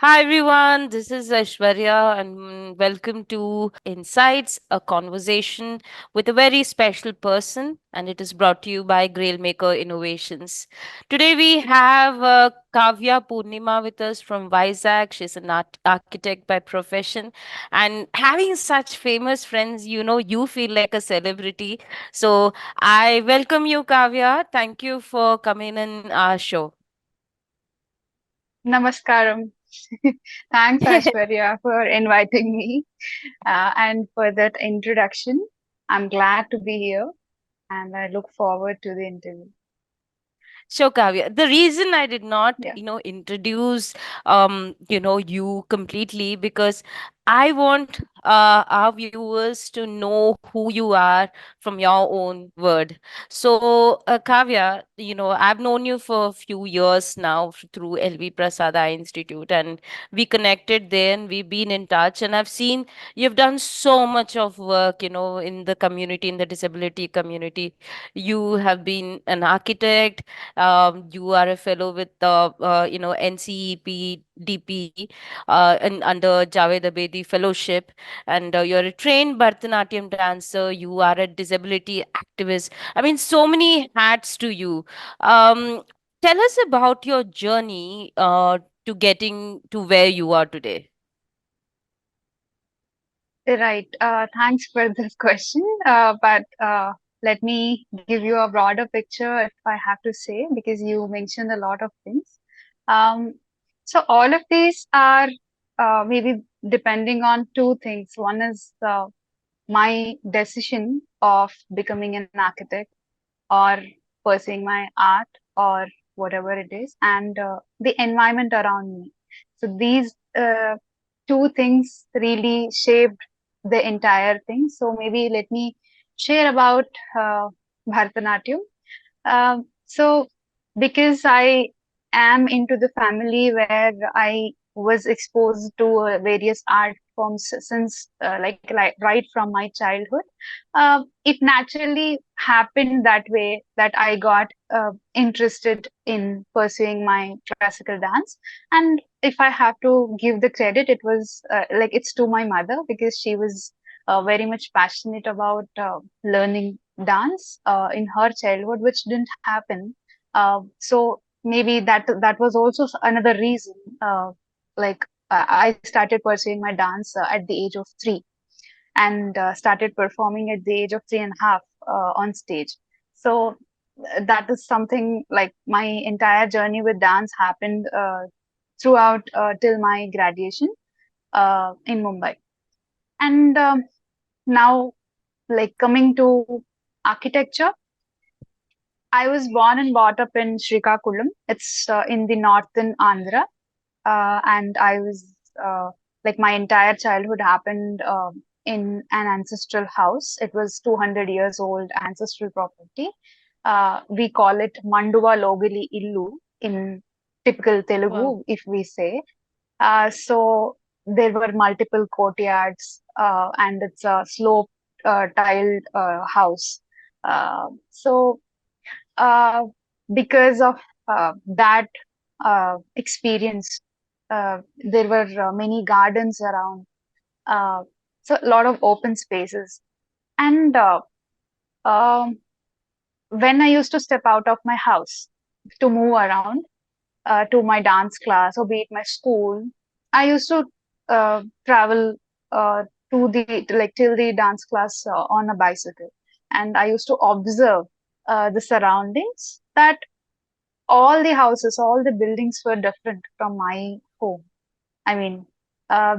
Hi everyone, this is Aishwarya and welcome to Insights, a conversation with a very special person, and it is brought to you by Grailmaker Innovations. Today we have Kavya Poornima with us from Vizag. She's an architect by profession, and having such famous friends, you feel like a celebrity. So I welcome you, Kavya. Thank you for coming in our show. Namaskaram. Thanks, Aishwarya, for inviting me and for that introduction. I'm glad to be here and I look forward to the interview. Sure, Kavya. The reason I did not, Yeah. introduce, you completely because I want our viewers to know who you are from your own word. So, Kavya, I've known you for a few years now through LV Prasada Institute, and we connected there, and we've been in touch. And I've seen you've done so much of work, in the community, in the disability community. You have been an architect. You are a fellow with the NCEP DP, and under Javed Abedi Fellowship, and you're a trained Bharatanatyam dancer. You are a disability activist. I mean, so many hats to you. Um, Tell us about your journey to getting to where you are today. Right. Thanks for this question. But let me give you a broader picture if I have to say, because you mentioned a lot of things. Um, so all of these are maybe depending on two things. One is my decision of becoming an architect or pursuing my art or whatever it is, and the environment around me. So these two things really shaped the entire thing. So maybe let me share about uh, Bharatanatyam. So because I am into the family where I was exposed to various art forms since like right from my childhood, it naturally happened that way that I got interested in pursuing my classical dance. And if I have to give the credit, it was like it's to my mother because she was very much passionate about learning dance in her childhood, which didn't happen. So maybe that was also another reason. Like I started pursuing my dance at the age of 3 and started performing at the age of 3.5 on stage. So that is something like my entire journey with dance happened throughout till my graduation in Mumbai. And now, like coming to architecture, I was born and brought up in Srikakulam. It's in the northern Andhra, and I was like my entire childhood happened in an ancestral house. It was 200 years old ancestral property. We call it Manduva Logali Illu in typical Wow. Telugu, if we say. So there were multiple courtyards, and it's a sloped, tiled house. So uh, because of that experience, there were many gardens around, uh, so a lot of open spaces. And when I used to step out of my house to move around to my dance class or be it my school, I used to travel to the like till the dance class on a bicycle, and I used to observe the surroundings that all the houses, all the buildings were different from my home. I mean,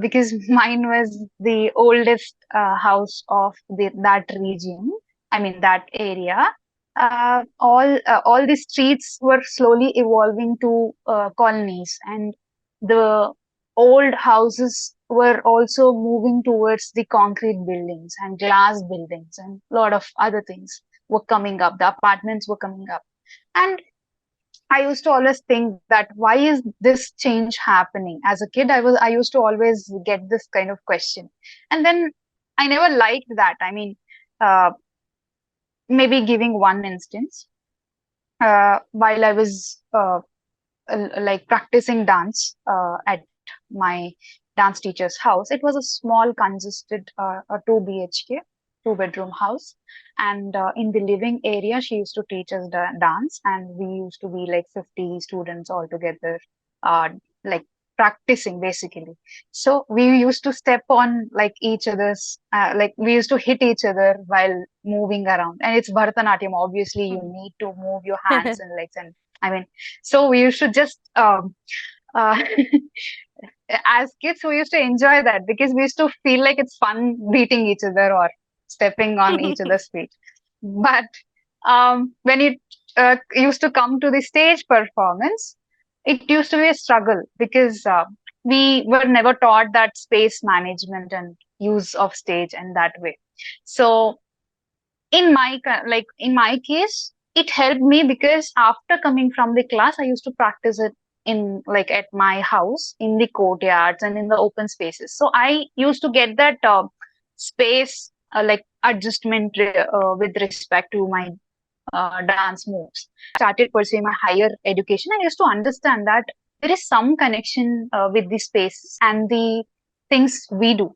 because mine was the oldest house of that region. I mean, that area. All the streets were slowly evolving to colonies, and the old houses were also moving towards the concrete buildings and glass buildings, and a lot of other things were coming up. The apartments were coming up, and I used to always think that why is this change happening? As a kid, I used to always get this kind of question, and then I never liked that. I mean, uh, maybe giving one instance, while I was like practicing dance at my dance teacher's house. It was a small, congested, a 2 BHK, two-bedroom house. And in the living area, she used to teach us dance, and we used to be like 50 students all together, uh, like practicing basically. So we used to step on like each other's, like we used to hit each other while moving around. And it's Bharatanatyam. Obviously, you need to move your hands and legs, and I mean, so we used to just uh, as kids, we used to enjoy that because we used to feel like it's fun beating each other or stepping on each other's feet. But when it used to come to the stage performance, it used to be a struggle because we were never taught that space management and use of stage in that way. So in my case, it helped me because after coming from the class, I used to practice it in like at my house in the courtyards and in the open spaces. So I used to get that space like adjustment with respect to my dance moves. Started pursuing my higher education, I used to understand that there is some connection with the space and the things we do.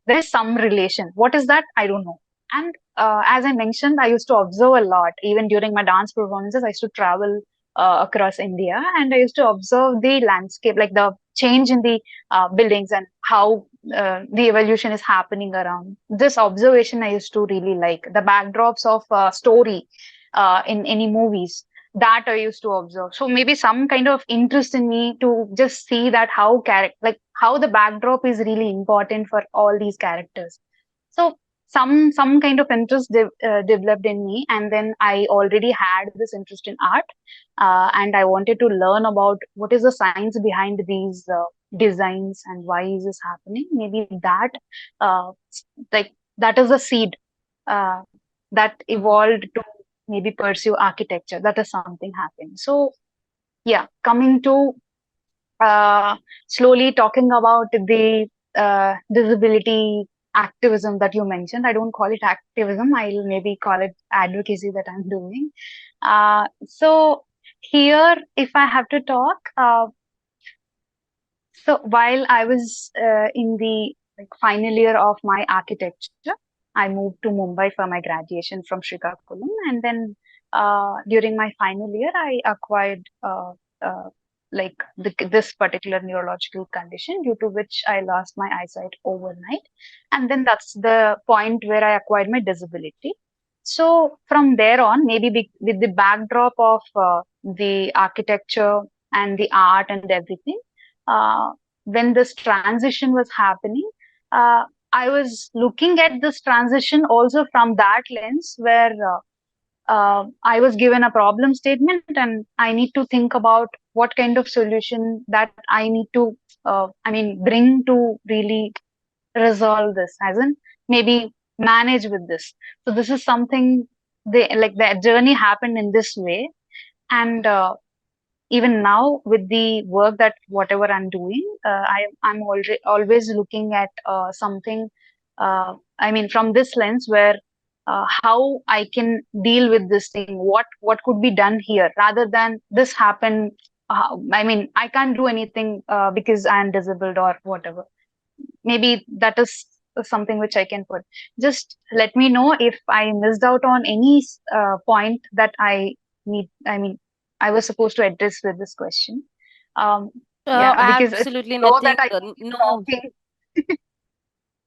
There is some relation. What is that? I don't know. And as I mentioned, I used to observe a lot. Even during my dance performances, I used to travel across India, and I used to observe the landscape, like the change in the buildings and how the evolution is happening around. This observation I used to really like. The backdrops of story in any movies that I used to observe. So maybe some kind of interest in me to just see that how like how the backdrop is really important for all these characters. So some kind of interest developed in me, and then I already had this interest in art, and I wanted to learn about what is the science behind these designs and why is this happening. Maybe that uh, like that is the seed uh, that evolved to maybe pursue architecture. That is something happened. So yeah, coming to uh, slowly talking about the disability activism that you mentioned. I don't call it activism. I'll maybe call it advocacy that I'm doing. So here, if I have to talk, so while I was in the like final year of my architecture, I moved to Mumbai for my graduation from Srikakulam, and then during my final year, I acquired like this particular neurological condition due to which I lost my eyesight overnight, and then that's the point where I acquired my disability. So from there on, maybe with the backdrop of the architecture and the art and everything. When this transition was happening, uh, I was looking at this transition also from that lens where I was given a problem statement and I need to think about what kind of solution that I need to, bring to really resolve this, as in maybe manage with this. So this is something like the journey happened in this way. And even now with the work that whatever I'm doing, I'm always looking at something. I mean, from this lens where how I can deal with this thing. What could be done here rather than this happen. I mean, I can't do anything because I'm disabled or whatever. Maybe that is something which I can put. Just let me know if I missed out on any point that I need. I mean, I was supposed to address with this question. Um, yeah, because if Absolutely you know that nothing. I keep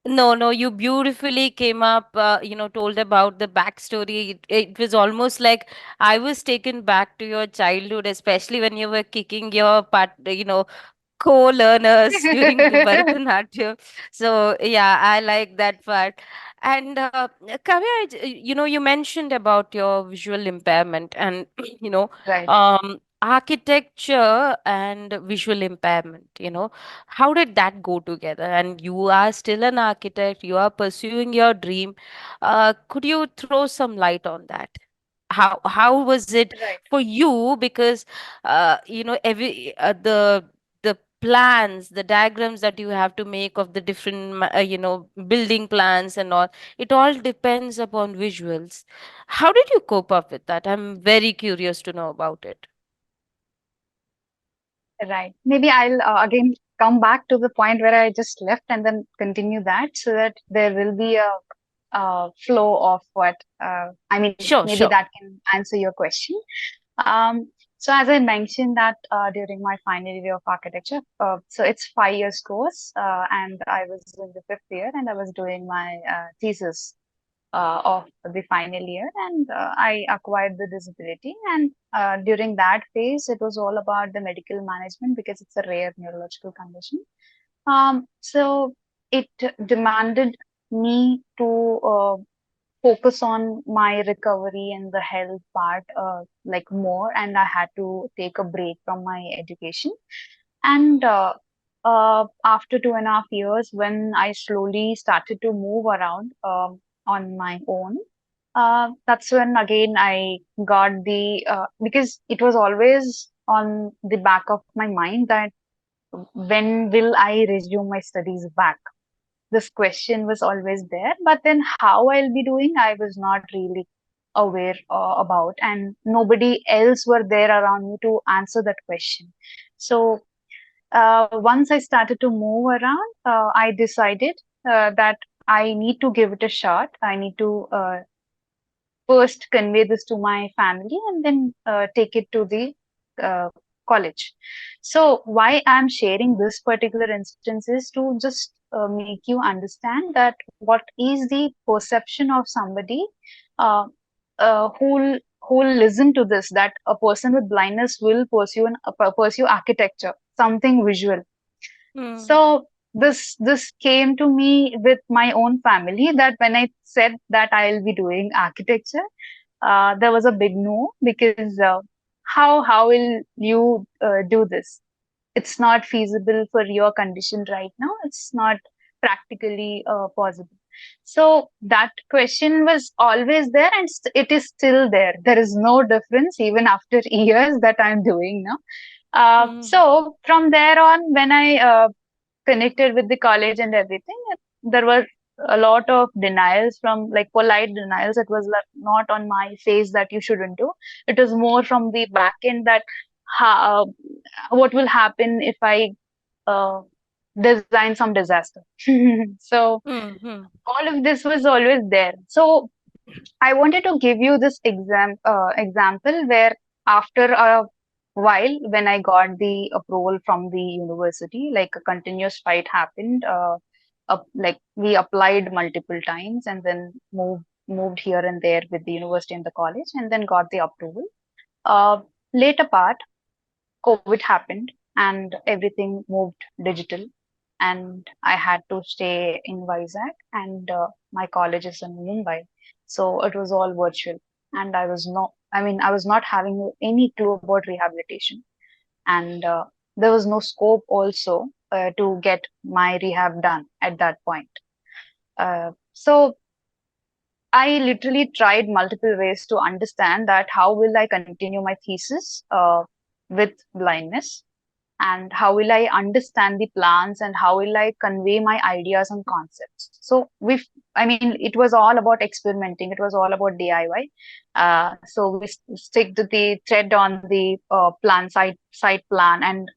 No, talking, no, you beautifully came up, told about the backstory. It was almost like I was taken back to your childhood, especially when you were kicking your co-learners during the Bharatanatyam. So yeah, I like that part. And Kavya, you mentioned about your visual impairment and right, architecture and visual impairment. How did that go together? And you are still an architect. You are pursuing your dream. Could you throw some light on that? How was it right. for you? Because every the plans, the diagrams that you have to make of the different building plans and all, it all depends upon visuals. How did you cope up with that? I'm very curious to know about it. Right. Maybe I'll again come back to the point where I just left and then continue that so that there will be a flow of what I mean, Sure, maybe sure. that can answer your question. Um, so as I mentioned that during my final year of architecture, so it's 5 years course, and I was in the fifth year, and I was doing my thesis of the final year, and I acquired the disability. And during that phase, it was all about the medical management because it's a rare neurological condition. So it demanded me to focus on my recovery and the health part like more, and I had to take a break from my education. And after 2.5 years, when I slowly started to move around on my own, that's when again I got the because it was always on the back of my mind that when will I resume my studies back? This question was always there, but then how I'll be doing, I was not really aware about, and nobody else were there around me to answer that question. So once I started to move around, I decided that I need to give it a shot. I need to first convey this to my family and then take it to the uh, college. So why I'm sharing this particular instance is to just make you understand that what is the perception of somebody uh, who'll listen to this, that a person with blindness will pursue architecture, something visual. Mm, So this came to me with my own family, that when I said that I'll be doing architecture, there was a big no, because how will you do this? It's not feasible for your condition right now. It's not practically possible. So that question was always there, and it is still there. There is no difference even after years that I'm doing now. mm, So from there on, when I connected with the college and everything, there were a lot of denials, from like polite denials. It was like not on my face that you shouldn't do. It was more from the back end that how, what will happen if I uh, design some disaster. So mm, mm, all of this was always there. So I wanted to give you this example where after a while, when I got the approval from the university, like a continuous fight happened. Like we applied multiple times and then moved here and there with the university and the college, and then got the approval. Uh, Later part, COVID happened and everything moved digital, and I had to stay in Vizag, and my college is in Mumbai, so it was all virtual, and I was not having any clue about rehabilitation, and there was no scope also to get my rehab done at that point. So I literally tried multiple ways to understand that how will I continue my thesis with blindness, and how will I understand the plans, and how will I convey my ideas and concepts. So I mean, it was all about experimenting. It was all about DIY. So we stick to the thread on the site plan, and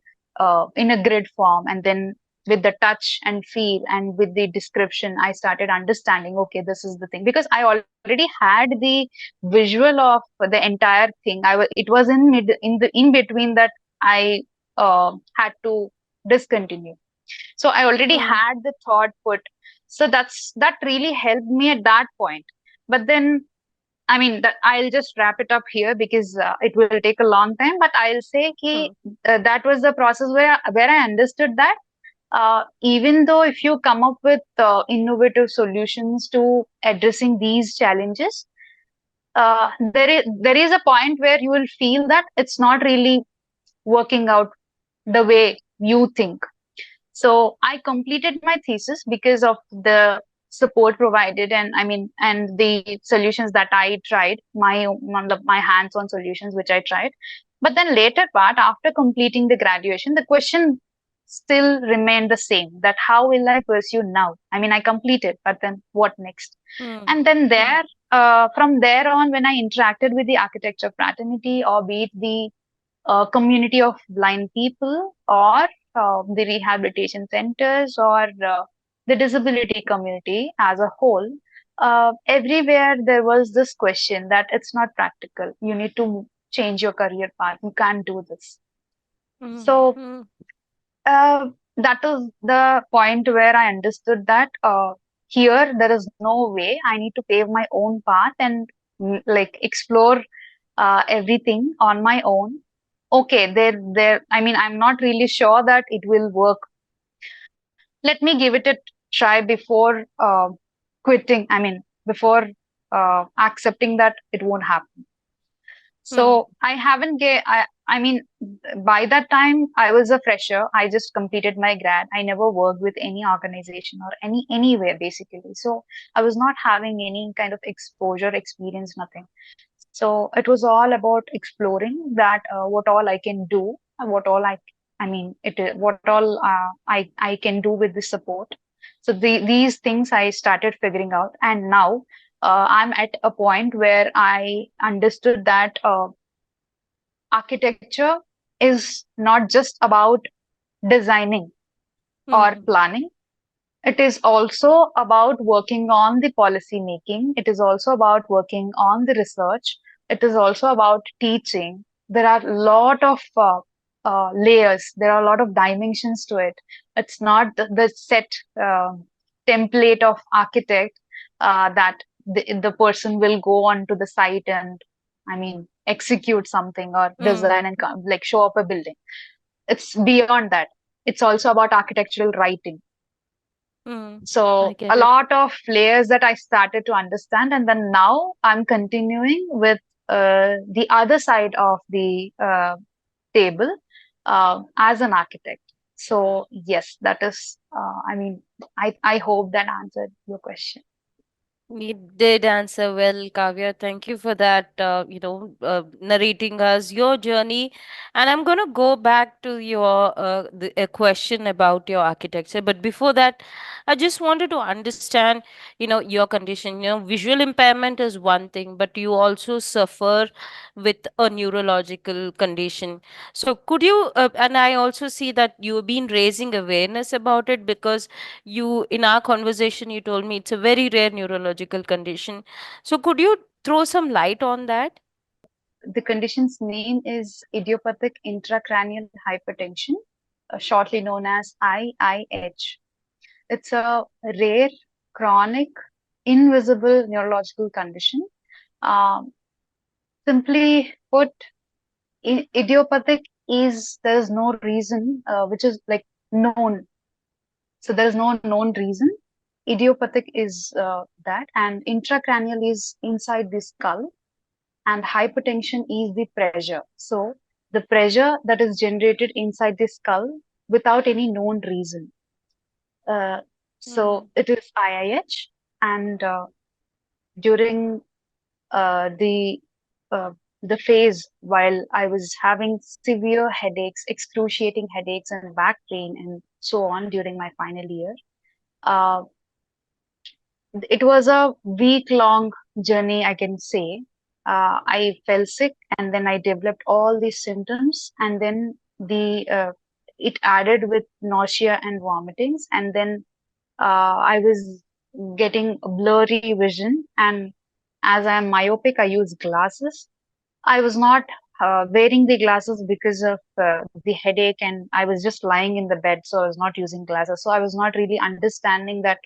in a grid form, and then with the touch and feel and with the description, I started understanding, okay, this is the thing, because I already had the visual of the entire thing. It was in between that I had to discontinue. So I already mm, had the thought put. So that really helped me at that point. But then, I mean, that I'll just wrap it up here because it will take a long time. But I'll say mm, that was the process where I understood that even though if you come up with innovative solutions to addressing these challenges, there is a point where you will feel that it's not really working out the way you think. So I completed my thesis because of the support provided, and I mean, and the solutions that I tried, my hands-on solutions which I tried. But then later part, after completing the graduation, the question still remained the same: that how will I pursue now? I mean, I completed, but then what next? mm, And then mm, from there on, when I interacted with the architecture fraternity, or be it the community of blind people, or the rehabilitation centers, or the disability community as a whole. Everywhere there was this question that it's not practical. You need to change your career path. You can't do this. So Mm-hmm. that is the point where I understood that here there is no way. I need to pave my own path and like explore everything on my own. Okay, there. I mean, I'm not really sure that it will work. Let me give it a try before quitting. I mean, before accepting that it won't happen. So I haven't get. I mean, by that time I was a fresher. I just completed my grad. I never worked with any organization or anywhere basically. So I was not having any kind of exposure, experience, nothing. So it was all about exploring that what all I can do and what all I mean what all I can do with the support. So these things I started figuring out, and now I'm at a point where I understood that architecture is not just about designing or Mm-hmm. planning. It is also about working on the policy making. It is also about working on the research. It is also about teaching. There are a lot of layers. There are a lot of dimensions to it. It's not the set uh, template of architect that the person will go onto the site and, I mean, execute something or design and like show up a building. It's beyond that. It's also about architectural writing. Mm-hmm. I So a get it. lot of layers that I started to understand, and then now I'm continuing with the other side of the table as an architect. So yes, that is. I mean, I hope that answered your question. You did answer well, Kavya. Thank you for that, narrating us your journey. And I'm going to go back to a question about your architecture. But before that, I just wanted to understand, your condition. Visual impairment is one thing, but you also suffer with a neurological condition. So could you, and I also see that you've been raising awareness about it, because in our conversation you told me it's a very rare neurological condition. So could you throw some light on that? The condition's name is idiopathic intracranial hypertension, shortly known as IIH. It's a rare, chronic, invisible neurological condition. Um, Simply put, idiopathic is there's no reason which is like known. So there's no known reason. Idiopathic is that, and intracranial is inside the skull, and hypertension is the pressure. So the pressure that is generated inside the skull without any known reason. Uh, so Mm, it is IIH, and during the phase while I was having severe headaches, excruciating headaches, and back pain, and so on during my final year. Uh, it was a week long journey, I can say. I fell sick, and then I developed all these symptoms, and then it added with nausea and vomitings, and then I was getting blurry vision, and as I am myopic, I use glasses. I was not wearing the glasses because of the headache, and I was just lying in the bed, so I was not using glasses. So I was not really understanding that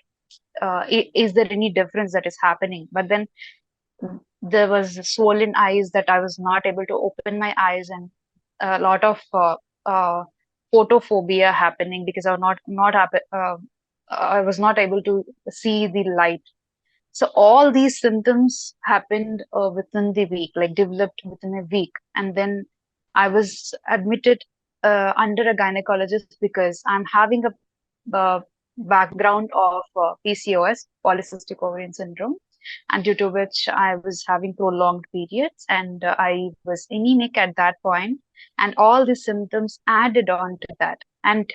is there any difference that is happening. But then there was swollen eyes that I was not able to open my eyes, and a lot of photophobia happening because I was not able to see the light. So all these symptoms happened within the week, like developed within a week. And then I was admitted under a gynecologist because I'm having a background of PCOS, polycystic ovarian syndrome, and due to which I was having prolonged periods, and I was anemic at that point, and all the symptoms added on to that. And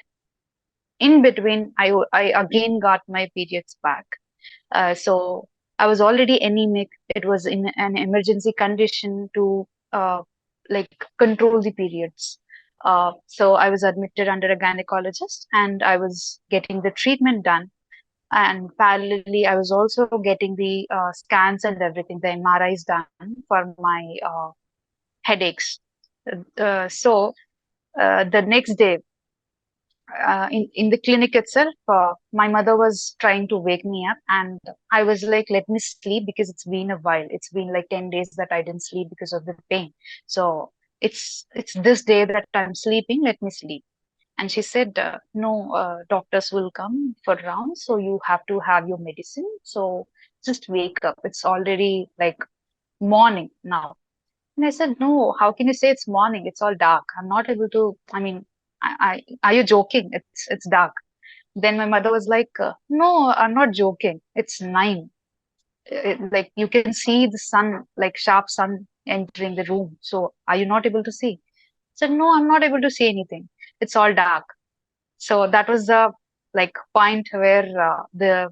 in between, I again got my periods back. So I was already anemic. It was in an emergency condition to like control the periods. So I was admitted under a gynecologist and I was getting the treatment done. And parallelly, I was also getting the scans and everything, the MRIs done for my headaches. So the next day, in the clinic itself, my mother was trying to wake me up, and I was like, "Let me sleep because it's been a while. It's been like 10 days that I didn't sleep because of the pain. So it's this day that I'm sleeping. Let me sleep." And she said, "No, doctors will come for rounds, so you have to have your medicine. So just wake up. It's already like morning now." And I said, "No, how can you say it's morning? It's all dark. I'm not able to. I mean, are you joking? It's dark." Then my mother was like, "No, I'm not joking. It's 9. Like you can see the sun, like sharp sun entering the room. So are you not able to see?" I said, "No, I'm not able to see anything. It's all dark." So that was the like point where the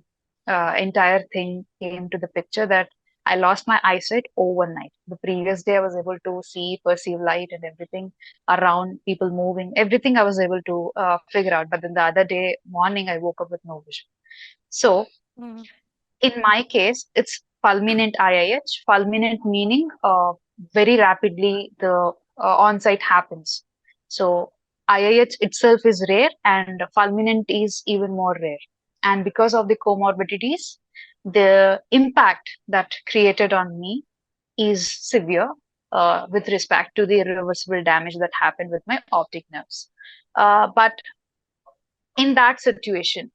entire thing came to the picture, that I lost my eyesight overnight. The previous day I was able to see, perceive light and everything around, people moving, everything I was able to figure out. But then the other day morning I woke up with no vision. So mm, in my case, it's fulminant IIH. Fulminant meaning very rapidly the onset happens. So IIH itself is rare, and fulminant is even more rare. And because of the comorbidities, the impact that created on me is severe with respect to the irreversible damage that happened with my optic nerves. But in that situation,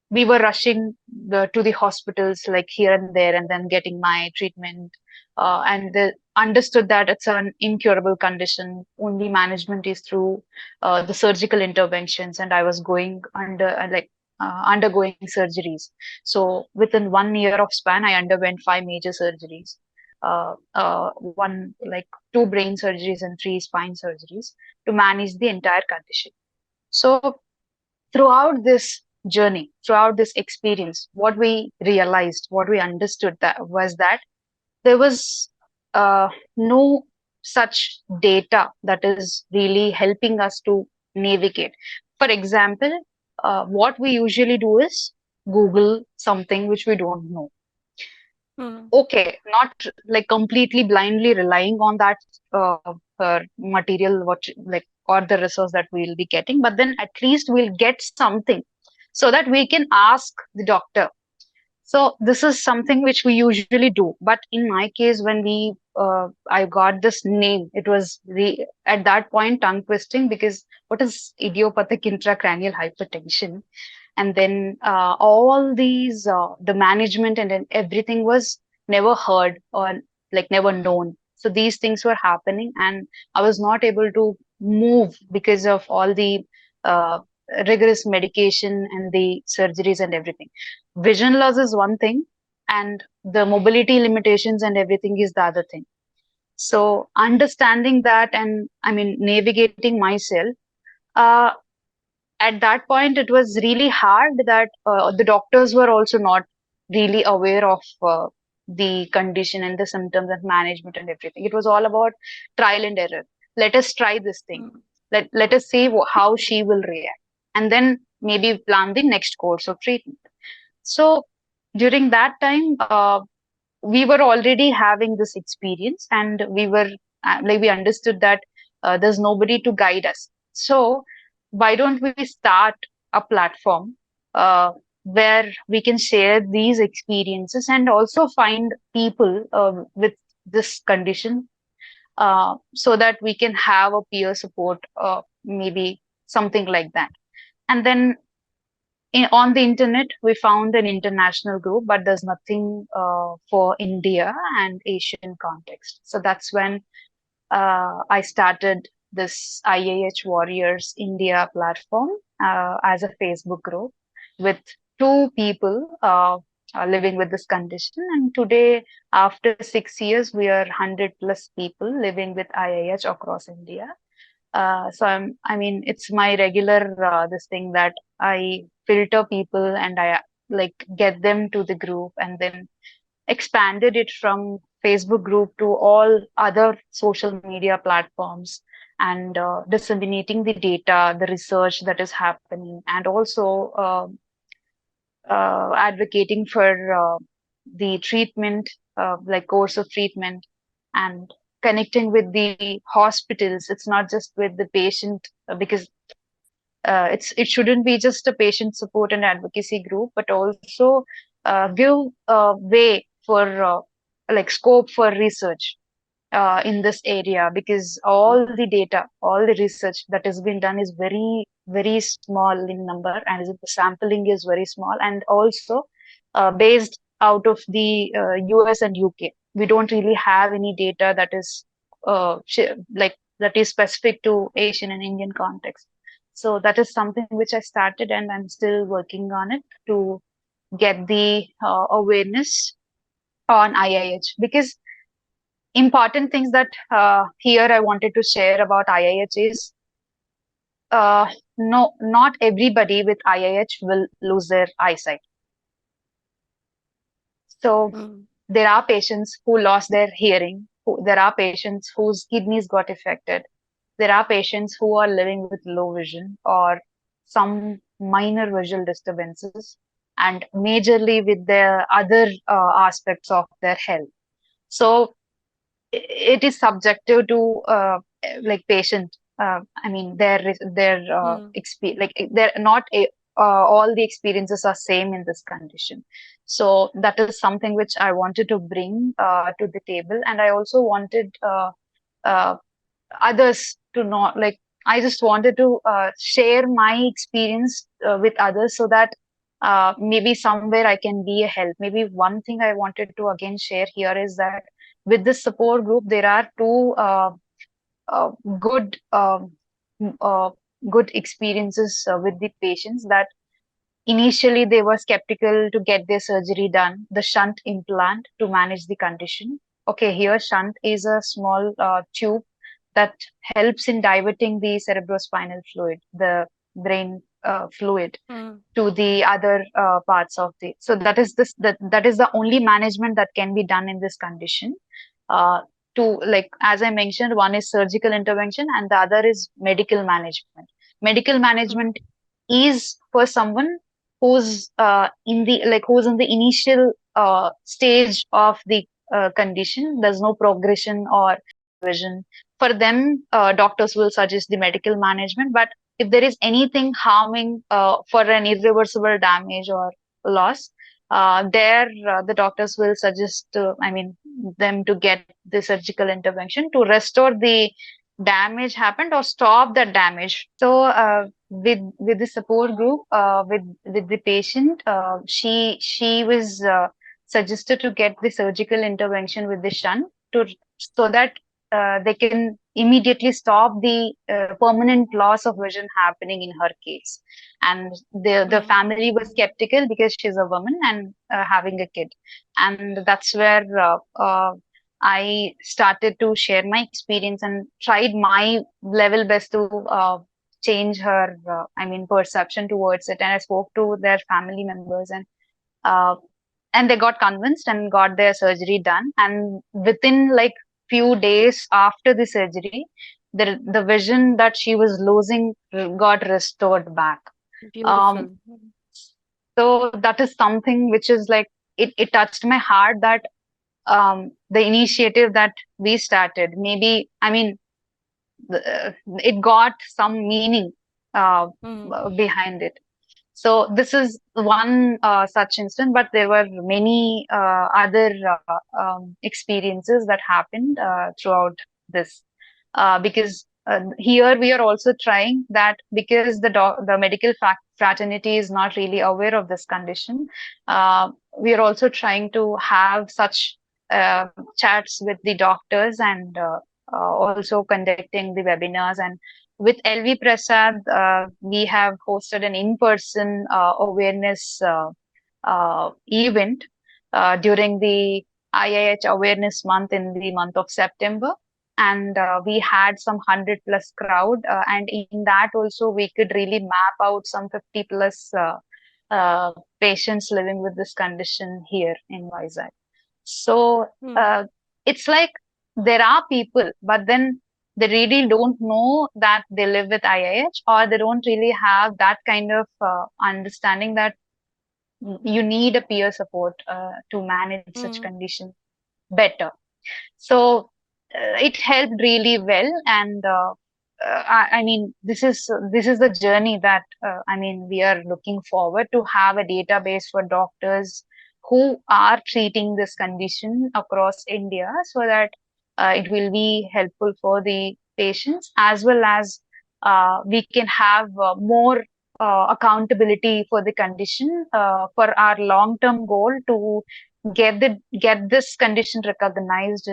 we were rushing to the hospitals like here and there, and then getting my treatment, and understood that it's an incurable condition. Only management is through the surgical interventions, and I was going under undergoing surgeries. So within 1 year of span, I underwent 5 major surgeries, one like 2 brain surgeries and 3 spine surgeries to manage the entire condition. So throughout this journey, throughout this experience, what we realized, what we understood that was that there was no such data that is really helping us to navigate. For example, what we usually do is Google something which we don't know. mm, Okay, not like completely blindly relying on that material, what like or the resource that we'll be getting, but then at least we'll get something so that we can ask the doctor. So this is something which we usually do. But in my case, when I got this name, it was at that point tongue twisting, because what is idiopathic intracranial hypertension? And then all these the management and then everything was never heard or like never known. So these things were happening, and I was not able to move because of all the uh, rigorous medication and the surgeries and everything. Vision loss is one thing, and the mobility limitations and everything is the other thing. So understanding that, and I mean navigating myself, uh, at that point it was really hard that the doctors were also not really aware of the condition and the symptoms and management and everything. It was all about trial and error. Let us try this thing. mm, Let us see how she will react, and then maybe plan the next course of treatment. So during that time, we were already having this experience, and we were like we understood that there's nobody to guide us. So why don't we start a platform uh, where we can share these experiences and also find people with this condition, so that we can have a peer support, maybe something like that. And then on the internet, we found an international group, but there's nothing for India and Asian context. So that's when I started this IAH Warriors India platform as a Facebook group with 2 people living with this condition. And today, after 6 years, we are 100 plus people living with IAH across India. So I mean, it's my regular this thing that I filter people and I like get them to the group, and then expanded it from Facebook group to all other social media platforms, and disseminating the data, the research that is happening, and also advocating for the treatment, like course of treatment, and connecting with the hospitals. It's not just with the patient, because it shouldn't be just a patient support and advocacy group, but also give way for like scope for research in this area, because all the data, all the research that has been done is very, very small in number, and the sampling is very small, and also based out of the US and UK. We don't really have any data that is like that is specific to Asian and Indian context. So that is something which I started, and I'm still working on it to get the awareness on IIH, because important things that here I wanted to share about IIH is no, not everybody with IIH will lose their eyesight. So Mm. there are patients who lost their hearing. There are patients whose kidneys got affected. There are patients who are living with low vision or some minor visual disturbances, and majorly with the other aspects of their health. So it is subjective to like patient. I mean, their Mm. like they're not all the experiences are same in this condition. So that is something which I wanted to bring to the table, and I also wanted uh, others to not like. I just wanted to share my experience with others, so that maybe somewhere I can be a help. Maybe one thing I wanted to again share here is that with this support group, there are two uh, good uh, good experiences with the patients, that initially they were skeptical to get their surgery done, the shunt implant to manage the condition. Okay, here shunt is a small tube that helps in diverting the cerebrospinal fluid, the brain fluid, Mm. to the other parts of the. So that is the only management that can be done in this condition. uh, to, like as I mentioned, one is surgical intervention and the other is medical management. Medical management Mm. is for someone who's in the, like who's in the initial stage of the condition. There's no progression or vision. For them, doctors will suggest the medical management. But if there is anything harming for an irreversible damage or loss, there the doctors will suggest, I mean, them to get the surgical intervention to restore the damage happened or stop the damage. So with the support group, with the patient, she was suggested to get the surgical intervention with the shunt, to so that they can immediately stop the permanent loss of vision happening in her case. And the Mm. family was skeptical because she's a woman and having a kid, and that's where I started to share my experience and tried my level best to change her, I mean, perception towards it. And I spoke to their family members, uh, and they got convinced and got their surgery done. And within like few days after the surgery, the vision that she was losing got restored back. Um, Beautiful. Mm. so that is something which is like, it touched my heart, that the initiative that we started, maybe, I mean, it got some meaning uh, Mm. behind it. So this is one such instance, but there were many other experiences that happened throughout this. Because here we are also trying that, because the medical fraternity is not really aware of this condition. We are also trying to have such chats with the doctors, and also conducting the webinars. And with LV Prasad, we have hosted an in-person awareness event during the IIH Awareness Month in the month of September. And we had some 100 plus crowd. And in that also, we could really map out some 50 plus patients living with this condition here in Vizag. So Mm. it's like there are people, but then they really don't know that they live with IIH, or they don't really have that kind of understanding that you need a peer support to manage such Mm, condition better. So it helped really well, and I mean, this is the journey that I mean we are looking forward to have a database for doctors who are treating this condition across India, so that it will be helpful for the patients, as well as we can have more accountability for the condition, for our long term goal to get this condition recognized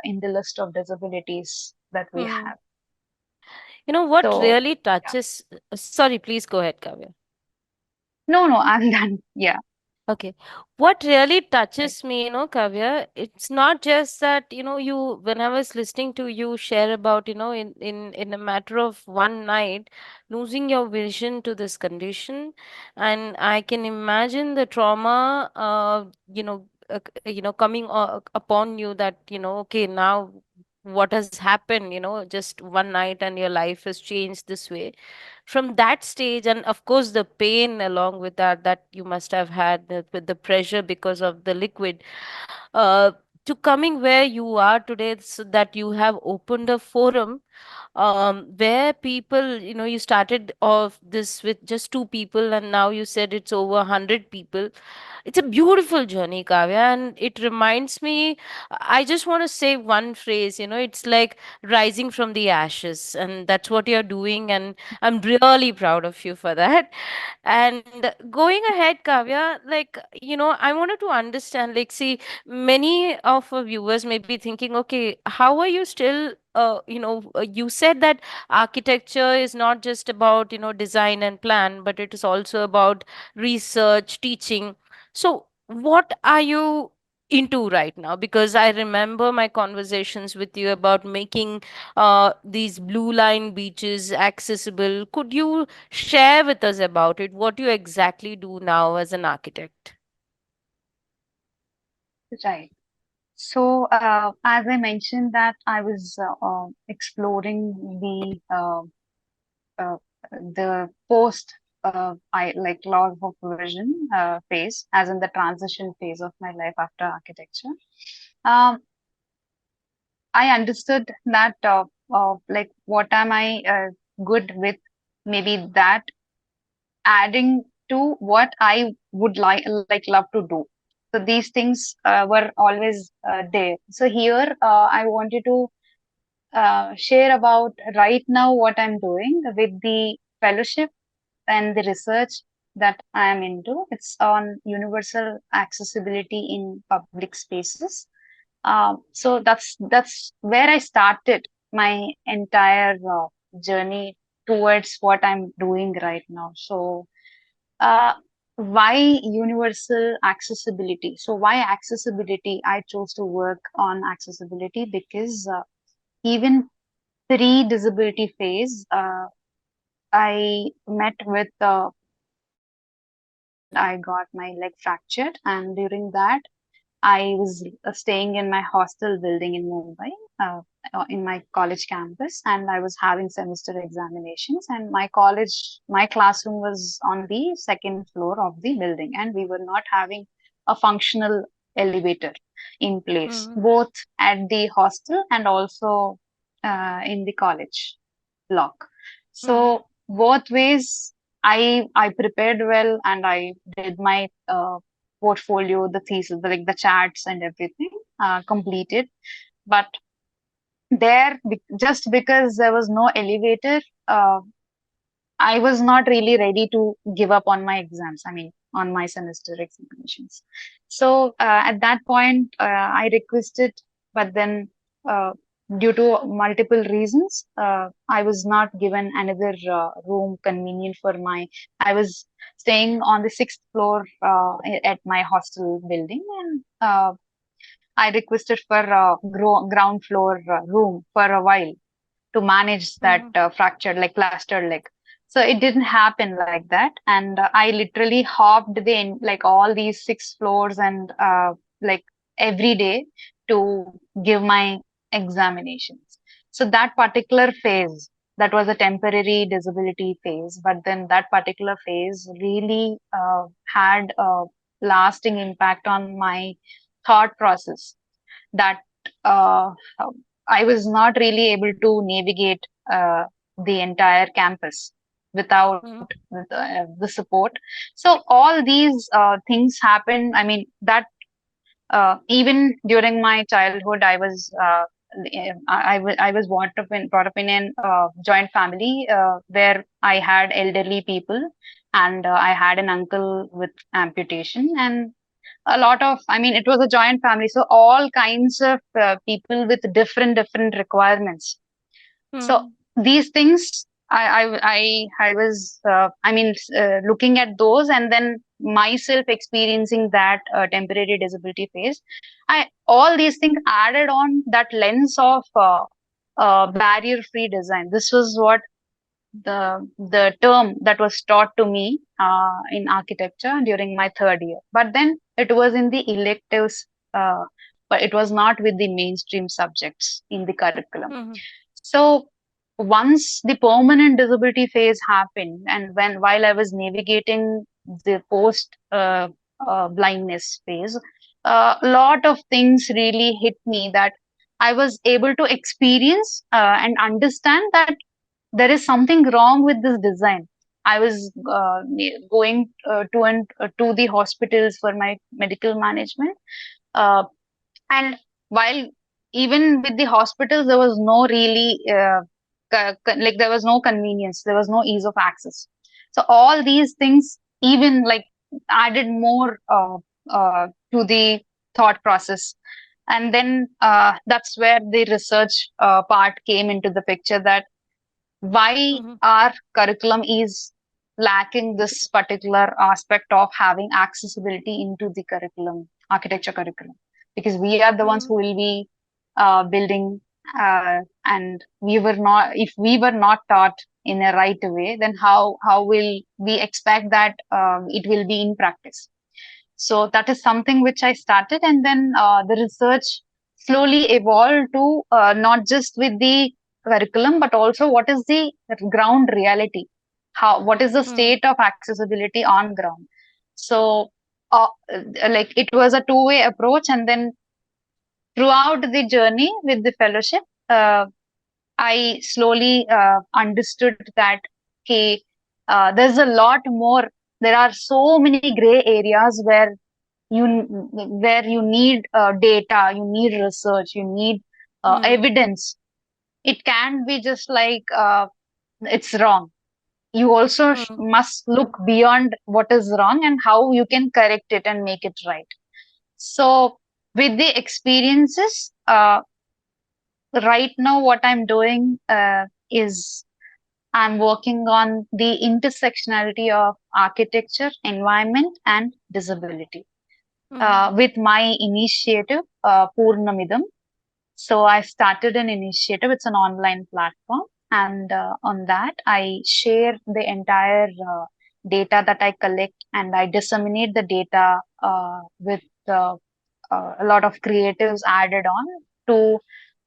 in the list of disabilities that we mm. have. What So really yeah. touches, sorry, please go ahead, Kavya. No, no, I'm done. Yeah. Okay. What really Right. touches me, Kavya, it's not just that, when I was listening to you share about, in a matter of one night, losing your vision to this condition, and I can imagine the trauma, coming upon you that, okay, now what has happened, just one night and your life has changed this way from that stage, and of course the pain along with that you must have had with the pressure because of the liquid, uh, to coming where you are today, so that you have opened a forum, where people, you started off this with just two people and now you said it's over 100 people. It's a beautiful journey, Kavya, and it reminds me, I just want to say one phrase, it's like rising from the ashes, and that's what you're doing, and I'm really proud of you for that. And going ahead, Kavya, like, I wanted to understand, like, see, many of our viewers may be thinking, okay, how are you still, you said that architecture is not just about, design and plan, but it is also about research, teaching. So, what are you into right now? Because I remember my conversations with you about making these blue line beaches accessible. Could you share with us about it? What you exactly do now as an architect? Right. So as I mentioned that I was exploring uh, the post I like laws of vision phase, as in the transition phase of my life after architecture. Um, I understood that like what am I good with, maybe that adding to what I would like love to do. So these things were always there. So here I wanted to share about right now what I'm doing with the fellowship and the research that I am into. It's on universal accessibility in public spaces. So that's where I started my entire journey towards what I'm doing right now. So uh, why universal accessibility? So why accessibility? I chose to work on accessibility because even pre-disability phase, I met with and I got my leg fractured, and during that I was staying in my hostel building in Mumbai, in my college campus, and I was having semester examinations. And my classroom was on the second floor of the building, and we were not having a functional elevator in place, Mm-hmm. both at the hostel and also in the college block. Mm-hmm. So both ways, I prepared well, and I did my portfolio, the thesis, like the charts and everything completed. But just because there was no elevator, I was not really ready to give up on my exams. I mean, on my semester examinations. So at that point, I requested, but then uh, due to multiple reasons, I was not given another room convenient for my. I was staying on the sixth floor at my hostel building, and I requested for a ground floor room for a while to manage that Mm-hmm. fractured, like plastered leg. So it didn't happen like that, and I literally hopped like all these six floors, and like every day. to give my examinations. So that particular phase, that was a temporary disability phase, but then that particular phase really had a lasting impact on my thought process, that uh, I was not really able to navigate the entire campus without Mm, the support. So all these things happened. I mean, that even during my childhood, I was brought up in an joint family where I had elderly people, and I had an uncle with amputation, and a lot of, I mean, it was a joint family, so all kinds of people with different requirements. So mm, these things, I was, I mean, looking at those, and then myself experiencing that temporary disability phase. I All these things added on that lens of barrier-free design. This was what the term that was taught to me in architecture during my third year. But then it was in the electives, but it was not with the mainstream subjects in the curriculum. mm, So once the permanent disability phase happened, and when while I was navigating the post blindness phase, a lot of things really hit me, that I was able to experience and understand that there is something wrong with this design. I was going to the hospitals for my medical management, uh, and while even with the hospitals, there was no really like there was no convenience, there was no ease of access. So all these things even like added more to the thought process. And then that's where the research part came into the picture, that why mm, our curriculum is lacking this particular aspect of having accessibility into the curriculum, architecture curriculum, because we are the ones mm, who will be building, and we were not, if we were not taught in a right way, then how will we expect that it will be in practice? So that is something which I started, and then the research slowly evolved to not just with the curriculum, but also what is the ground reality? How what is the mm, state of accessibility on ground? So, uh, like it was a two-way approach, and then throughout the journey with the fellowship, I slowly understood that, okay, there's a lot more. There are so many gray areas you where you need data, you need research, you need mm, evidence. It can't be just like it's wrong. You also mm, must look beyond what is wrong and how you can correct it and make it right. So with the experiences, right now what I'm doing is I'm working on the intersectionality of architecture, environment, and disability mm, with my initiative, Poornamidam. So I started an initiative. It's an online platform, and on that I share the entire data that I collect, and I disseminate the data with a lot of creatives added on to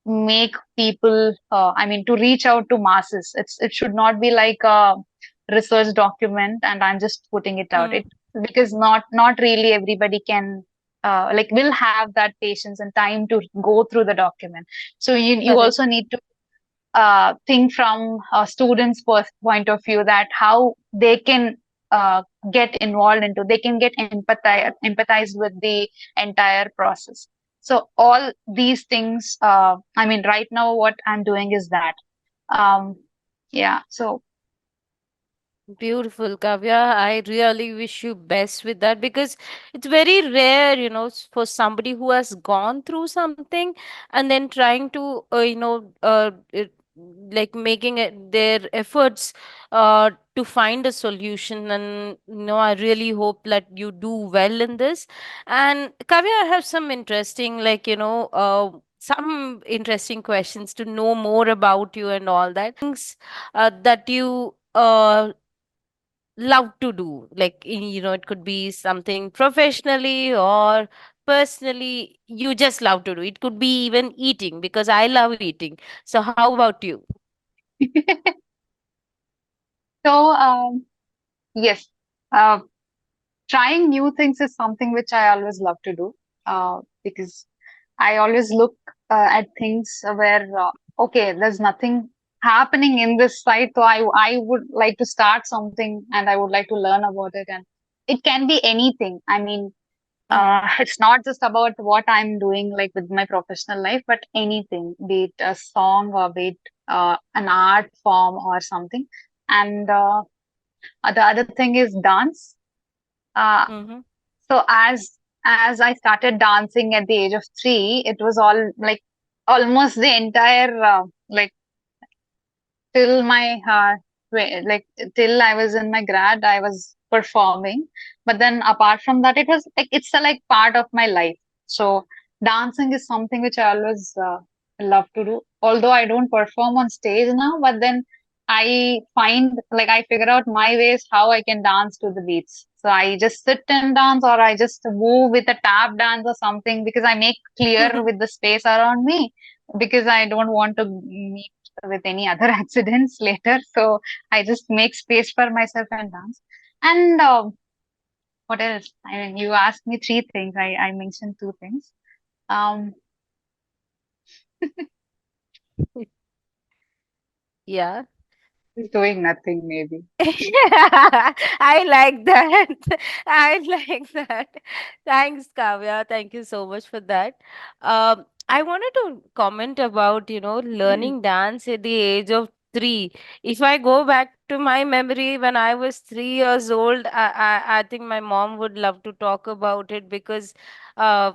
make people. I mean, to reach out to masses. It should not be like a research document, and I'm just putting it out. It mm. because not really everybody can like will have that patience and time to go through the document. So you Correct. also need to think from a student's point of view, that how they can get involved into, they can get empathize with the entire process. So all these things, I mean, right now what I'm doing is that, um, yeah. So Beautiful, Kavya. I really wish you best with that because it's very rare, for somebody who has gone through something and then trying to, like making it their efforts to find a solution. And, I really hope that you do well in this. And Kavya, I have some interesting, some interesting questions to know more about you and all that. Things that you love to do, like it could be something professionally or personally you just love to do? It could be even eating, because I love eating. So how about you? So, yes, uh, trying new things is something which I always love to do, because I always look at things where, okay, there's nothing happening in this site, so I would like to start something and I would like to learn about it. And it can be anything. I mean, Mm-hmm. it's not just about what I'm doing, like with my professional life, but anything, be it a song or be it an art form or something. And the other thing is dance. Uh, Mm-hmm. so as I started dancing at the age of 3, it was all like almost the entire like till my like till I was in my grad, I was performing. But then apart from that, it was like it's a like part of my life. So dancing is something which I always love to do. Although I don't perform on stage now, but then I find like I figure out my ways how I can dance to the beats. So I just sit and dance, or I just move with a tap dance or something, because I make clear with the space around me, because I don't want to meet with any other accidents later. So I just make space for myself and dance. And what else? I mean, you asked me three things. I mentioned two things. Um, Yeah. doing nothing maybe. I like that. I like that. Thanks, Kavya. Thank you so much for that. I wanted to comment about, learning dance at the age of 3. If I go back to my memory when I was 3 years old, I think my mom would love to talk about it, because uh,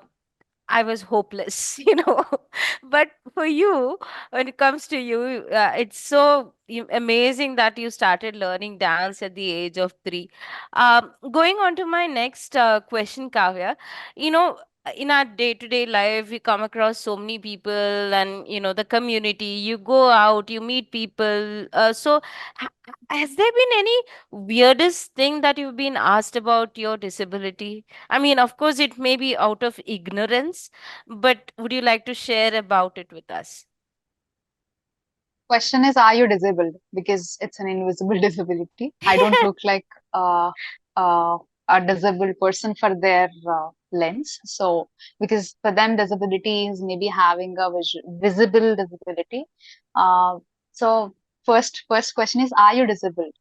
I was hopeless, But for you, when it comes to you, it's so amazing that you started learning dance at the age of 3. Going on to my next question, Kavya, you know, in our day-to-day life, we come across so many people, and the community. You go out, you meet people. So, has there been any weirdest thing that you've been asked about your disability? I mean, of course, it may be out of ignorance, but would you like to share about it with us? Question is, are you disabled? Because it's an invisible disability. I don't look like uh, uh, a disabled person for their lens. So, because for them, disability is maybe having a visible disability. Uh, so, first question is, are you disabled?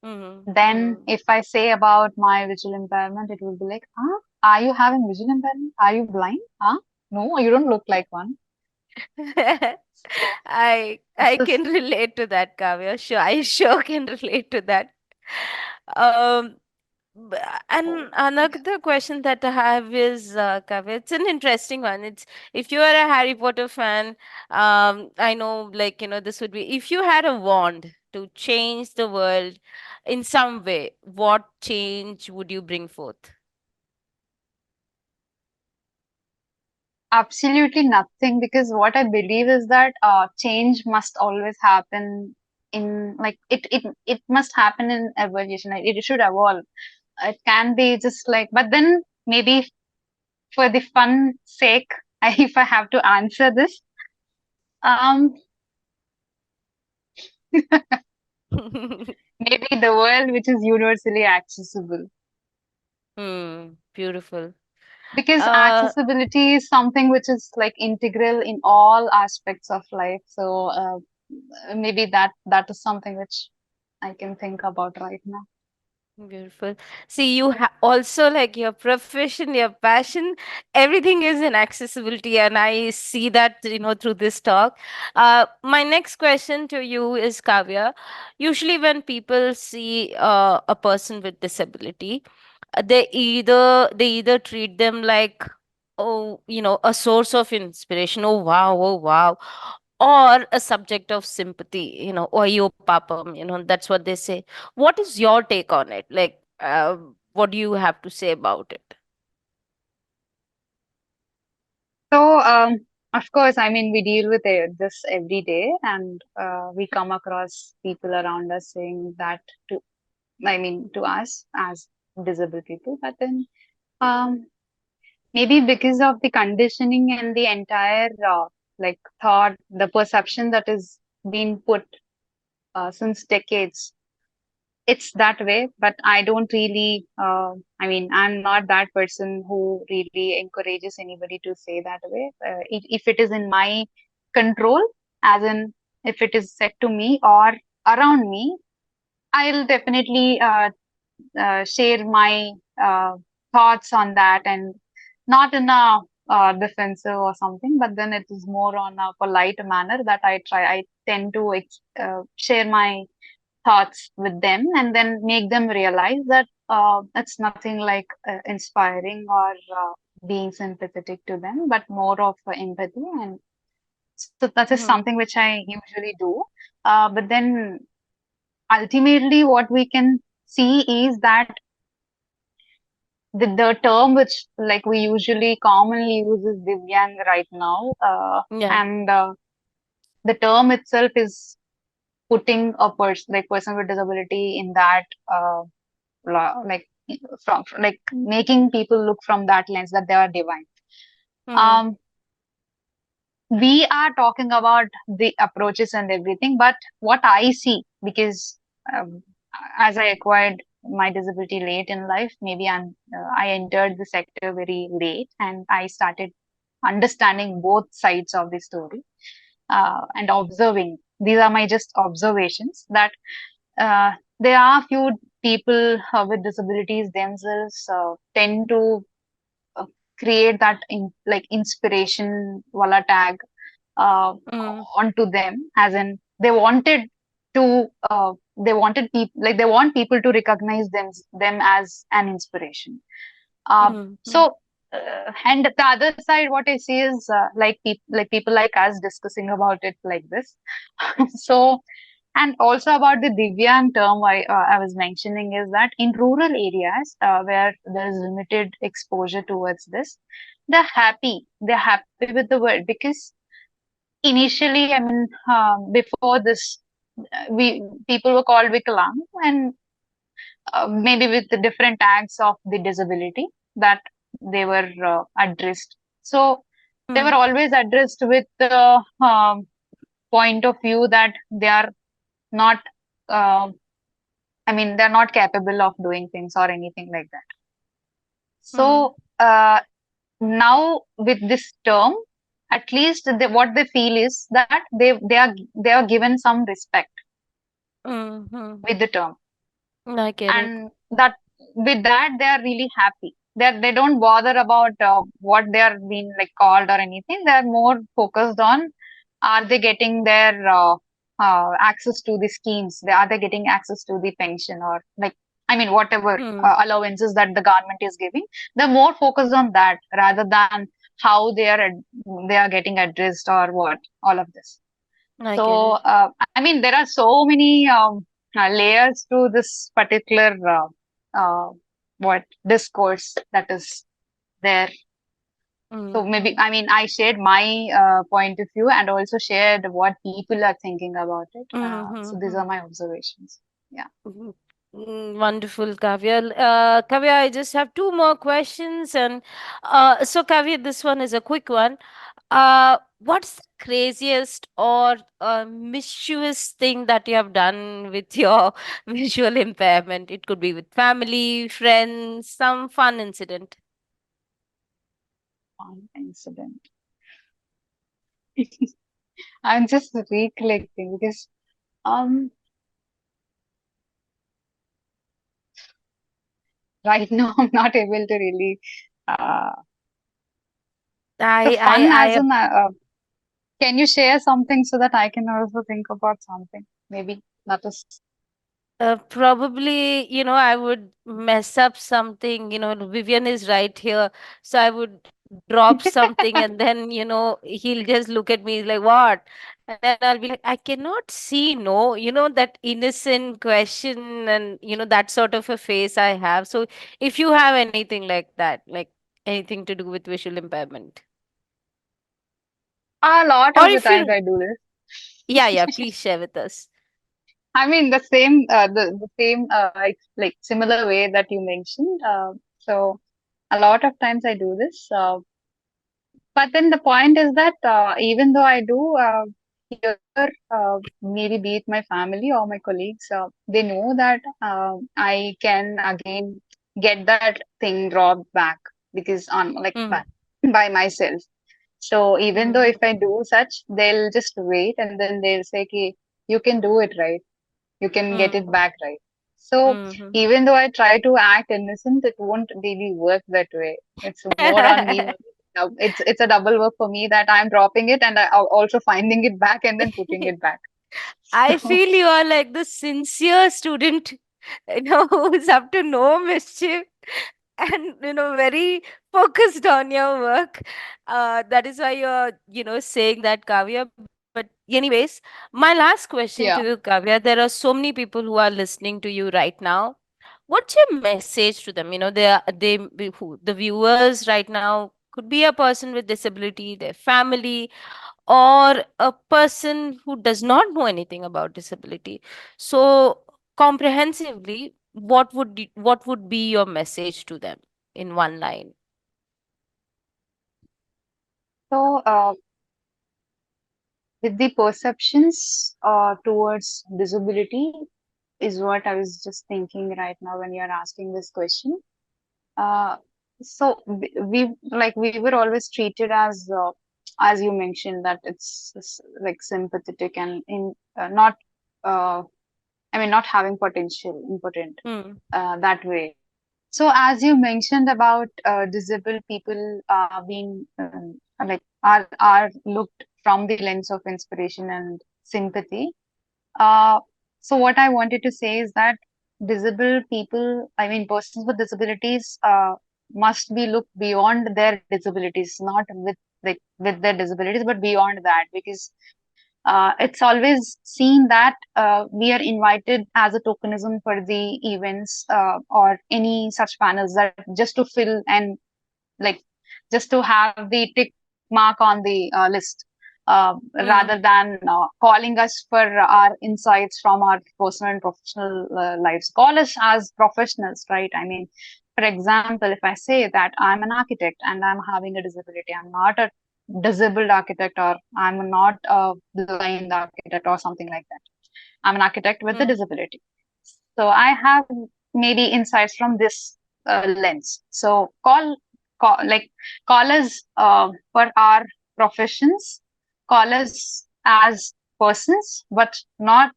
Mm-hmm. Then, Mm-hmm. if I say about my visual impairment, it will be like, huh? Are you having visual impairment? Are you blind? Huh? No, you don't look like one. So, I this is can relate to that, Kavya. Sure, I sure can relate to that. Um, B- And another question that I have is, Kavya, it's an interesting one. It's, if you are a Harry Potter fan, I know, like, this would be, if you had a wand to change the world in some way, what change would you bring forth? absolutely nothing, because what I believe is that change must always happen in like it must happen in evolution. Like, it should evolve. It can be just like, but then maybe for the fun sake, if I have to answer this, um, maybe the world which is universally accessible, Beautiful. because Uh, accessibility is something which is like integral in all aspects of life. So maybe that is something which I can think about right now. Beautiful. See, you also, like, your profession, your passion, everything is in accessibility, and I see that through this talk. My next question to you is, Kavya. Usually, when people see a person with disability, they either treat them like, oh, a source of inspiration. Oh wow, or a subject of sympathy. Oh, you papa. That's what they say. What is your take on it? Like, what do you have to say about it? So of course, I mean, we deal with this every day, and we come across people around us saying that to, I mean, to us as disabled people. But then um, Maybe because of the conditioning and the entire like thought, the perception that is being put since decades, it's that way. But I don't really, I mean, I'm not that person who really encourages anybody to say that way. If it is in my control, as in if it is said to me or around me, I'll definitely share my uh, thoughts on that, and not in a defensive or something, but then it is more on a polite manner that I tend to share my thoughts with them and then make them realize that it's nothing like inspiring or being sympathetic to them, but more of empathy. And so that is Mm-hmm. something which I usually do. But then ultimately, what we can see is that the term which like we usually commonly use is Divyang right now, Yeah. and the term itself is putting a person with disability in that like from like making people look from that lens that they are divine. Mm. Um, we are talking about the approaches and everything, but what I see, because um, as I acquired my disability late in life, maybe I entered the sector very late, and I started understanding both sides of the story and observing. These are my just observations that uh, there are few people with disabilities themselves tend to uh, create that like inspiration wala tag uh, Mm. onto them, as in to they wanted people like they want people to recognize them as an inspiration. Mm. Mm. So and the other side what I see is like people like us discussing about it like this. So and also about the Divyang term I was mentioning is that in rural areas where there is limited exposure towards this, they're happy with the word, because initially, I mean, before this, we people were called Vikalang, and maybe with the different tags of the disability that they were addressed. So they were Mm. always addressed with the point of view that they are not, uh, I mean, they're not capable of doing things or anything like that. Mm. So now with this term, at least what they feel is that they are given some respect Mm. Mm. with the term, I get it. and that with that they are really happy. They don't bother about what they are being like called or anything. They are more focused on, are they getting their access to the schemes, are they getting access to the pension, or like, I mean, whatever Mm. allowances that the government is giving. They're more focused on that rather than how they are getting addressed or what, all of this. I get So, it. I mean, there are so many layers to this particular what discourse that is there. So Mm. maybe, Mm. I mean, I shared my point of view and also shared what people are thinking about it. So these are Mm. my observations. Yeah. Mhm. Wonderful, Kavya. Kavya, I just have two more questions, and so Kavya, this one is a quick one. What's the craziest or mischievous thing that you have done with your visual impairment? It could be with family, friends, some fun incident. One incident. I'm just recollecting because um right now I'm not able to really uh the fun as I in can you share something so that I can also think about something? Maybe that is Probably, I would mess up something. Vivian is right here. So I would drop something, and then, he'll just look at me like, what? And then I'll be like, I cannot see, no, that innocent question, and, that sort of a face I have. So if you have anything like that, like anything to do with visual impairment, a lot or of the if times you, I do this. yeah, yeah, please share with us. I mean, the same, like similar way that you mentioned. So A lot of times I do this. But then the point is that even though I do here, maybe be it my family or my colleagues, they know that I can again get that thing dropped back because on like Mm, by myself. So even though if mm, I do such, they'll just wait and then they'll say, "Okay, you can do it, right? You can get it mm, back, right?" So mm. even though I try to act innocent, it won't really work that way. It's more on me only. Now, it's a double work for me that I'm dropping it and I'm also finding it back and then putting it back. I So feel you are like the sincere student, who's up to no mischief and, very focused on your work. That is why you're, saying that, Kavya. But, anyways, my last question to you, yeah. Kavya, there are so many people who are listening to you right now. What's your message to them? The viewers right now could be a person with disability, their family, or a person who does not know anything about disability. So comprehensively, what would be your message to them in one line? So with the perceptions towards disability is what I was just thinking right now when you're asking this question. Uh, so we were always treated as you mentioned that it's like sympathetic and in not uh, I mean not having potential important Hmm. that way. So as you mentioned about disabled people being like are looked from the lens of inspiration and sympathy. uh, so what I wanted to say is that disabled people, I mean persons with disabilities, must be looked beyond their disabilities, not with their disabilities, but beyond that, because it's always seen that we are invited as a tokenism for the events or any such panels that just to fill and like just to have the tick mark on the list rather Hmm. than calling us for our insights from our personal and professional lives. Call us as professionals, right? I mean, for example, if I say that I'm an architect and I'm having a disability, I'm not a disabled architect or I'm not a blind architect or something like that. I'm an architect with a Hmm. disability. So I have maybe insights from this lens. So like call us for our professions, call us as persons, but not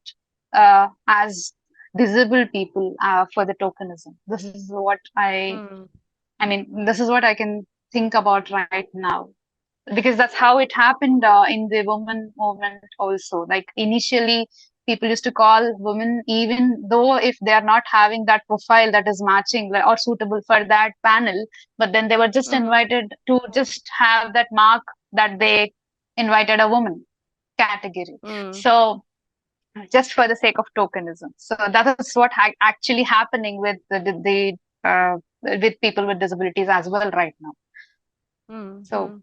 as disabled people for the tokenism. This is what Hmm. I mean, this is what I can think about right now because that's how it happened in the women movement also. Like initially people used to call women even though if they are not having that profile that is matching or suitable for that panel, but then they were just Hmm. invited to just have that mark that they invited a woman category. Hmm. So just for the sake of tokenism. So that is what actually happening with with people with disabilities as well right now. Hmm. So Hmm.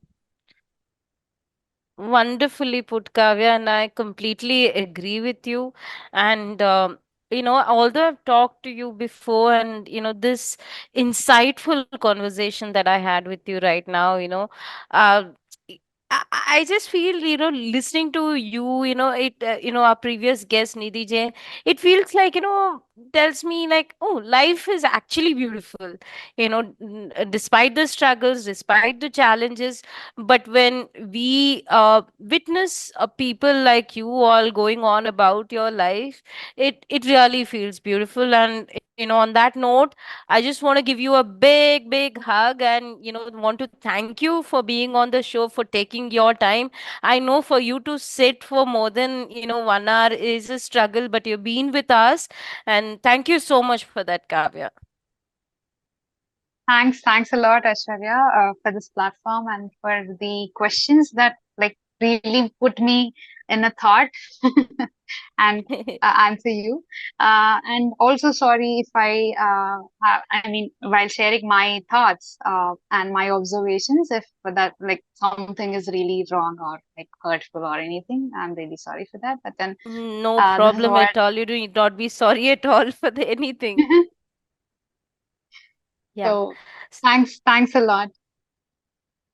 Wonderfully put, Kavya, and I completely agree with you. And although I've talked to you before, and this insightful conversation that I had with you right now, uh, I just feel, listening to you, our previous guest Nidhi Jain, it feels like, tells me like, oh, life is actually beautiful, despite the struggles, despite the challenges. But when we witness people like you all going on about your life, it really feels beautiful. And on that note, I just want to give you a big hug, and want to thank you for being on the show, for taking your time. I know for you to sit for more than 1 hour is a struggle, but you've been with us, and thank you so much for that, Kavya. thanks a lot, Ashwarya, for this platform and for the questions that like really put me in a thought and answer you. And also sorry if I mean, while sharing my thoughts and my observations, if that like something is really wrong or like hurtful or anything, I'm really sorry for that. But then No this is problem what at all. You do not be sorry at all for anything. Yeah. So thanks a lot.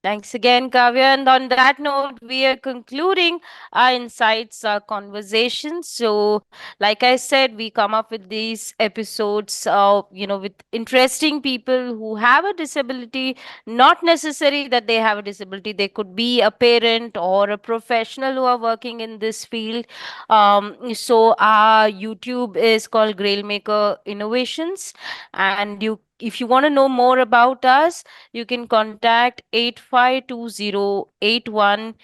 Thanks again, Kavya. And on that note, we are concluding our insights, our conversations. So, like I said, we come up with these episodes, with interesting people who have a disability. Not necessary that they have a disability; they could be a parent or a professional who are working in this field. So, our YouTube is called Grailmaker Innovations, and if you want to know more about us, you can contact 8520818879,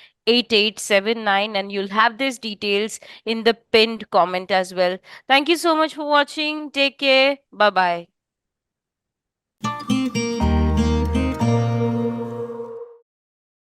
and you'll have these details in the pinned comment as well. Thank you so much for watching. Take care. Bye bye.